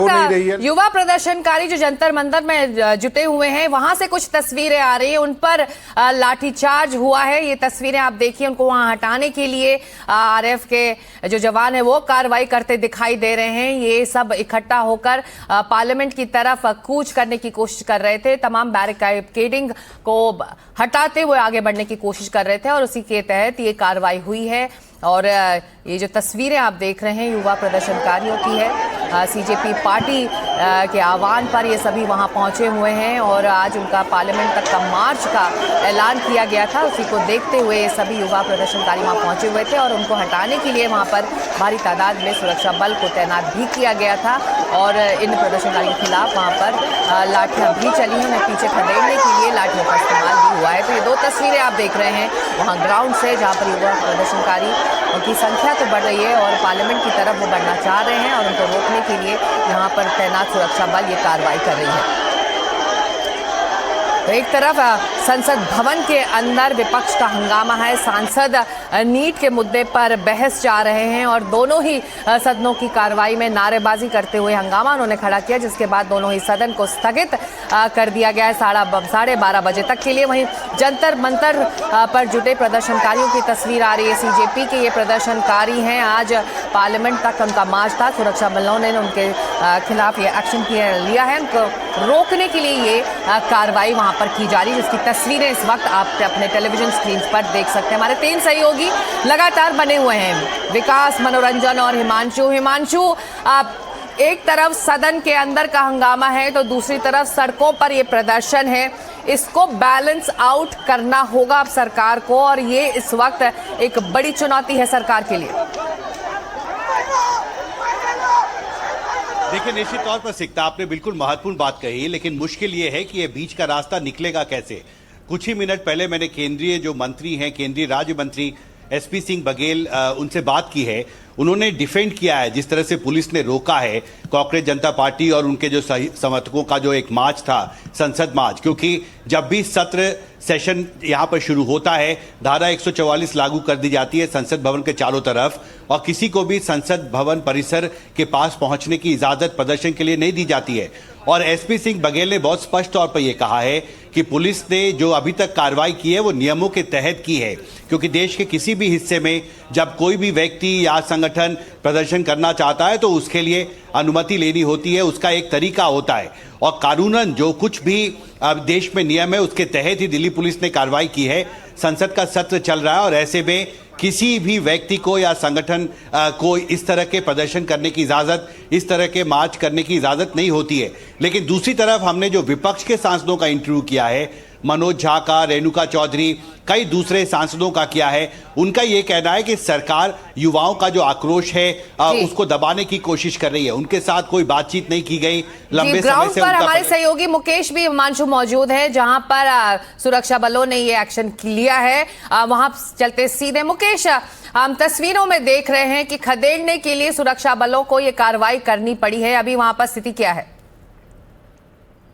हो नहीं रही है। युवा प्रदर्शनकारी जो जंतर मंतर में जुटे हुए हैं, वहां से कुछ तस्वीरें आ रही हैं, उन पर लाठीचार्ज हुआ है। ये तस्वीरें आप देखिए, उनको वहां हटाने के लिए आरएफ के जो जवान है वो कार्रवाई करते दिखाई दे रहे हैं। ये सब इकट्ठा होकर पार्लियामेंट की तरफ कूच करने की कोशिश कर रहे थे, तमाम बैरिकेडिंग को हटाते हुए आगे बढ़ने की कोशिश कर रहे थे और उसी के तहत ये कार्रवाई हुई है। और ये जो तस्वीरें आप देख रहे हैं युवा प्रदर्शनकारियों की है, सीजेपी पार्टी के आह्वान पर ये सभी वहां पहुंचे हुए हैं और आज उनका पार्लियामेंट तक का मार्च का ऐलान किया गया था। उसी को देखते हुए ये सभी युवा प्रदर्शनकारी वहां पहुंचे हुए थे और उनको हटाने के लिए वहां पर भारी तादाद में सुरक्षा बल को तैनात भी किया गया था और इन प्रदर्शनकारियों के खिलाफ वहां पर लाठियां भी चली हैं। उन्हें पीछे खदेड़ने के लिए लाठियों का इस्तेमाल भी हुआ है। तो ये दो तस्वीरें आप देख रहे हैं वहाँ ग्राउंड से, जहाँ पर युवा प्रदर्शनकारी उनकी संख्या तो बढ़ रही है और पार्लियामेंट की तरफ वो बढ़ना चाह रहे हैं और उनको रोकने के लिए यहाँ पर तैनात सुरक्षा बल ये कार्रवाई कर रही है। तो एक तरफ संसद भवन के अंदर विपक्ष का हंगामा है, सांसद नीट के मुद्दे पर बहस जा रहे हैं और दोनों ही सदनों की कार्रवाई में नारेबाजी करते हुए हंगामा उन्होंने खड़ा किया, जिसके बाद दोनों ही सदन को स्थगित कर दिया गया है 12:30 बजे तक के लिए। वहीं जंतर मंतर पर जुटे प्रदर्शनकारियों की तस्वीर आ रही है। सीजेपी के ये प्रदर्शनकारी हैं, आज पार्लियामेंट तक उनका मार्च था, सुरक्षा बलों ने उनके खिलाफ ये एक्शन लिया है। उनको रोकने के लिए ये कार्रवाई वहां पर की जा रही है, जिसकी तस्वीरें इस वक्त आप अपने टेलीविजन स्क्रीन पर देख सकते हैं। हमारे 3 सहयोगी लगातार बने हुए हैं, विकास, मनोरंजन और हिमांशु। आप एक तरफ सदन के अंदर का हंगामा है तो दूसरी तरफ सड़कों पर ये प्रदर्शन है, इसको बैलेंस आउट करना होगा अब सरकार को और ये इस वक्त एक बड़ी चुनौती है सरकार के लिए। देखिए, निश्चित तौर पर सिकता, आपने बिल्कुल महत्वपूर्ण बात कही, लेकिन मुश्किल ये है कि ये बीच का रास्ता निकलेगा कैसे। कुछ ही मिनट पहले मैंने केंद्रीय जो मंत्री हैं, केंद्रीय राज्य मंत्री एसपी सिंह बघेल, उनसे बात की है। उन्होंने डिफेंड किया है जिस तरह से पुलिस ने रोका है कांग्रेस जनता पार्टी और उनके जो समर्थकों का जो एक मार्च था, संसद मार्च, क्योंकि जब भी सत्र सेशन यहाँ पर शुरू होता है धारा 144 लागू कर दी जाती है संसद भवन के चारों तरफ और किसी को भी संसद भवन परिसर के पास पहुंचने की इजाजत प्रदर्शन के लिए नहीं दी जाती है। और एसपी सिंह बघेल ने बहुत स्पष्ट तौर पर यह कहा है कि पुलिस ने जो अभी तक कार्रवाई की है वो नियमों के तहत की है, क्योंकि देश के किसी भी हिस्से में जब कोई भी व्यक्ति या संगठन प्रदर्शन करना चाहता है तो उसके लिए अनुमति लेनी होती है, उसका एक तरीका होता है और कानूनन जो कुछ भी देश में नियम है उसके तहत ही दिल्ली पुलिस ने कार्रवाई की है। संसद का सत्र चल रहा है और ऐसे में किसी भी व्यक्ति को या संगठन को इस तरह के प्रदर्शन करने की इजाज़त, इस तरह के मार्च करने की इजाज़त नहीं होती है। लेकिन दूसरी तरफ हमने जो विपक्ष के सांसदों का इंटरव्यू किया है, मनोज झा का, रेणुका चौधरी, कई दूसरे सांसदों का किया है, उनका ये कहना है कि सरकार युवाओं का जो आक्रोश है उसको दबाने की कोशिश कर रही है। उनके साथ कोई बातचीत नहीं की गई लंबे समय से। पर हमारे सहयोगी मुकेश भी, हिमांशु मौजूद है जहां पर सुरक्षा बलों ने ये एक्शन लिया है, वहां चलते सीधे। मुकेश, हम तस्वीरों में देख रहे हैं कि खदेड़ने के लिए सुरक्षा बलों को ये कार्रवाई करनी पड़ी है, अभी वहां पर स्थिति क्या है?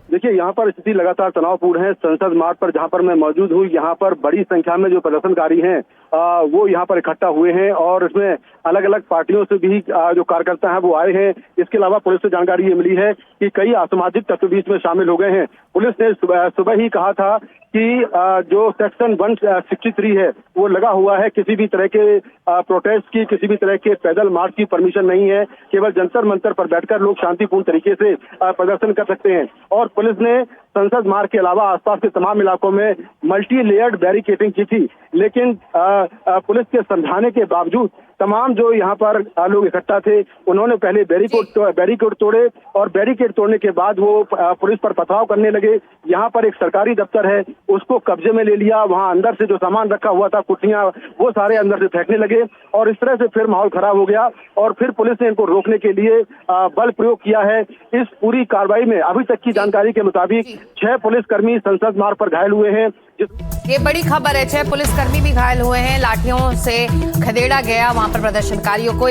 देखिए, यहाँ पर स्थिति लगातार तनावपूर्ण है। संसद मार्ग पर जहाँ पर मैं मौजूद हूँ, यहाँ पर बड़ी संख्या में जो प्रदर्शनकारी हैं वो यहाँ पर इकट्ठा हुए हैं और इसमें अलग अलग पार्टियों से भी जो कार्यकर्ता हैं वो आए हैं। इसके अलावा पुलिस से जानकारी ये मिली है कि कई असामाजिक तत्व बीच में शामिल हो गए हैं। पुलिस ने सुबह ही कहा था कि जो सेक्शन 163 है वो लगा हुआ है, किसी भी तरह के प्रोटेस्ट की, किसी भी तरह के पैदल मार्च की परमिशन नहीं है, केवल जंतर मंतर पर बैठकर लोग शांतिपूर्ण तरीके से प्रदर्शन कर सकते हैं। और पुलिस ने संसद मार्ग के अलावा आसपास के तमाम इलाकों में मल्टी लेयर्ड बैरिकेडिंग की थी, लेकिन पुलिस के समझाने के बावजूद तमाम जो यहाँ पर लोग इकट्ठा थे उन्होंने पहले बैरिकेड तोड़े और बैरिकेड तोड़ने के बाद वो पुलिस पर पथराव करने लगे। यहाँ पर एक सरकारी दफ्तर है, उसको कब्जे में ले लिया, वहाँ अंदर से जो सामान रखा हुआ था, कुर्सियां, वो सारे अंदर से फेंकने लगे और इस तरह से फिर माहौल खराब हो गया और फिर पुलिस ने इनको रोकने के लिए बल प्रयोग किया है। इस पूरी कार्रवाई में अभी तक की जानकारी के मुताबिक 6 पुलिसकर्मी संसद मार्ग पर घायल हुए हैं। ये बड़ी खबर है, 6 पुलिसकर्मी भी घायल हुए हैं, लाठियों से खदेड़ा गया वहां पर प्रदर्शनकारियों को।